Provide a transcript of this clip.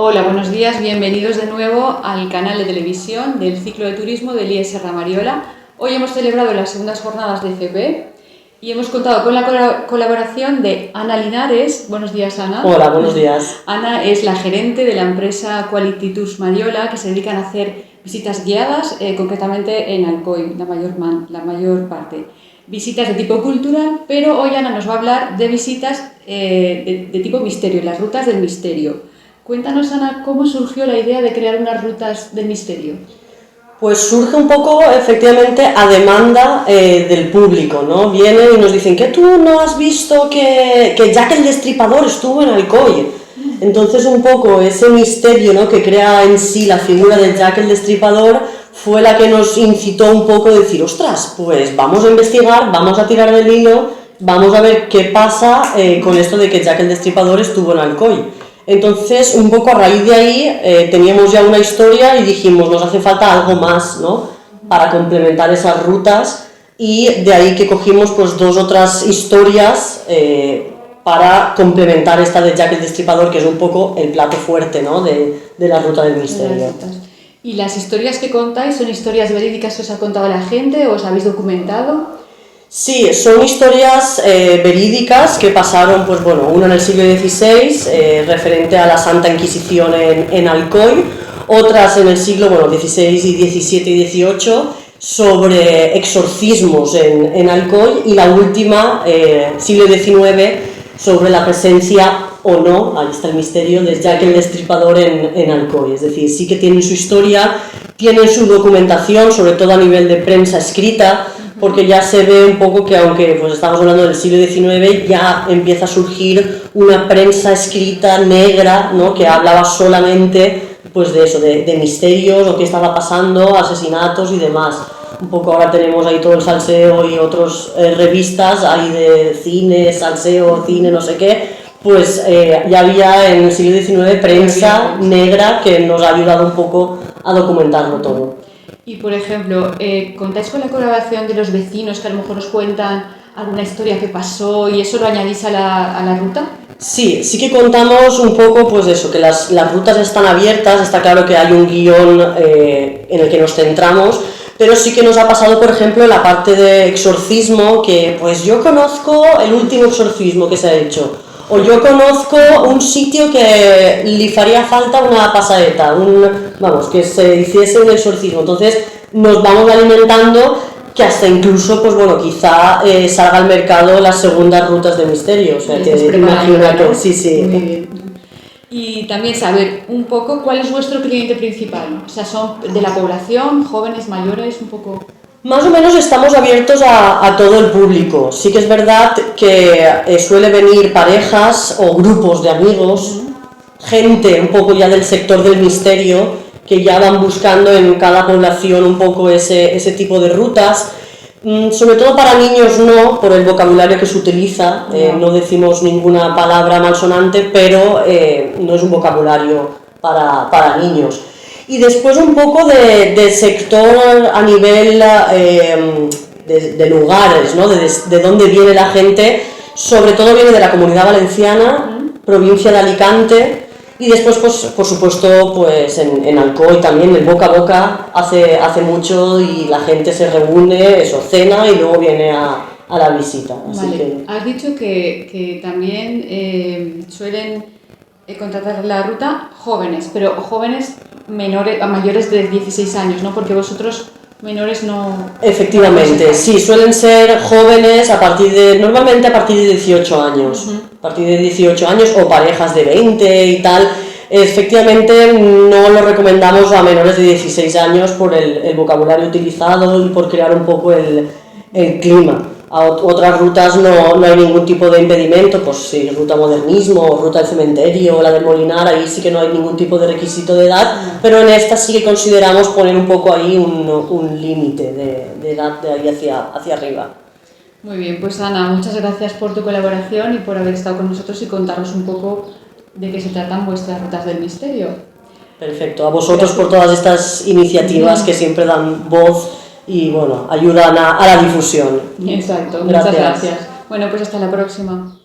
Hola, buenos días, bienvenidos de nuevo al canal de televisión del ciclo de turismo del IES Serra Mariola. Hoy hemos celebrado las segundas jornadas de FP y hemos contado con la colaboración de Ana Linares. Buenos días, Ana. Hola, buenos días. Ana es la gerente de la empresa Quality Tours Mariola, que se dedican a hacer visitas guiadas, concretamente en Alcoy, la mayor parte. Visitas de tipo cultural, pero hoy Ana nos va a hablar de visitas de tipo misterio, las rutas del misterio. Cuéntanos, Ana, ¿cómo surgió la idea de crear unas rutas del misterio? Pues surge un poco, efectivamente, a demanda del público, ¿no? Vienen y nos dicen que tú no has visto que Jack el Destripador estuvo en Alcoy. Entonces, un poco ese misterio, ¿no?, que crea en sí la figura de Jack el Destripador fue la que nos incitó un poco a decir, ostras, pues vamos a investigar, vamos a tirar del hilo, vamos a ver qué pasa con esto de que Jack el Destripador estuvo en Alcoy. Entonces, un poco a raíz de ahí, teníamos ya una historia y dijimos, nos hace falta algo más, ¿no?, para complementar esas rutas, y de ahí que cogimos pues dos otras historias para complementar esta de Jack el Destripador, que es un poco el plato fuerte, ¿no?, de la ruta del misterio. ¿Y las historias que contáis son historias verídicas que os ha contado la gente o os habéis documentado? Sí, son historias verídicas que pasaron, pues bueno, una en el siglo XVI, referente a la Santa Inquisición en Alcoy, otras en el siglo XVI y XVII y XVIII, sobre exorcismos en Alcoy, y la última, siglo XIX, sobre la presencia o no, ahí está el misterio, de Jack el Destripador en Alcoy. Es decir, sí que tienen su historia, tienen su documentación, sobre todo a nivel de prensa escrita, porque ya se ve un poco que, aunque pues estamos hablando del siglo XIX, ya empieza a surgir una prensa escrita negra, ¿no?, que hablaba solamente pues de eso, de misterios, o qué estaba pasando, asesinatos y demás. Un poco ahora tenemos ahí todo el salseo y otras revistas ahí de cine, salseo, cine, no sé qué, pues ya había en el siglo XIX prensa negra que nos ha ayudado un poco a documentarlo todo. Y, por ejemplo, ¿contáis con la colaboración de los vecinos que a lo mejor os cuentan alguna historia que pasó y eso lo añadís a la ruta? Sí, sí que contamos un poco, pues eso, que las rutas están abiertas, está claro que hay un guión en el que nos centramos, pero sí que nos ha pasado, por ejemplo, la parte de exorcismo, que pues yo conozco el último exorcismo que se ha hecho, o yo conozco un sitio que le faría falta una pasaeta, que se hiciese un exorcismo. Entonces nos vamos alimentando, que hasta incluso, pues bueno, quizá salga al mercado las segundas rutas de misterio, o sea, que imagínate, sí, sí. Muy bien. Y también saber un poco cuál es vuestro cliente principal, o sea, son de la población, jóvenes, mayores, un poco... Más o menos estamos abiertos a todo el público. Sí que es verdad que suele venir parejas o grupos de amigos, gente un poco ya del sector del misterio, que ya van buscando en cada población un poco ese tipo de rutas. Sobre todo para niños no, por el vocabulario que se utiliza, no decimos ninguna palabra malsonante, pero no es un vocabulario para niños. Y después un poco de sector a nivel de lugares, ¿no?, de dónde viene la gente. Sobre todo viene de la Comunidad Valenciana, provincia de Alicante, y después, pues, por supuesto, pues en Alcoy también, el boca a boca hace mucho, y la gente se reúne, eso, cena y luego viene a la visita. Así vale. que... Has dicho que también suelen contratar la ruta jóvenes, pero jóvenes mayores de 16 años, ¿no? Porque vosotros menores no... Efectivamente, sí, suelen ser jóvenes normalmente a partir de 18 años, a partir de 18 años, o parejas de 20 y tal. Efectivamente no lo recomendamos a menores de 16 años por el vocabulario utilizado y por crear un poco el clima. A otras rutas no hay ningún tipo de impedimento, pues sí, ruta modernismo, ruta del cementerio, la del Molinar, ahí sí que no hay ningún tipo de requisito de edad, pero en esta sí que consideramos poner un poco ahí un límite de edad de ahí hacia arriba. Muy bien, pues Ana, muchas gracias por tu colaboración y por haber estado con nosotros y contarnos un poco de qué se tratan vuestras rutas del misterio. Perfecto, a vosotros por todas estas iniciativas que siempre dan voz y bueno, ayudan a la difusión. Exacto, Gracias. muchas gracias. Bueno, pues hasta la próxima.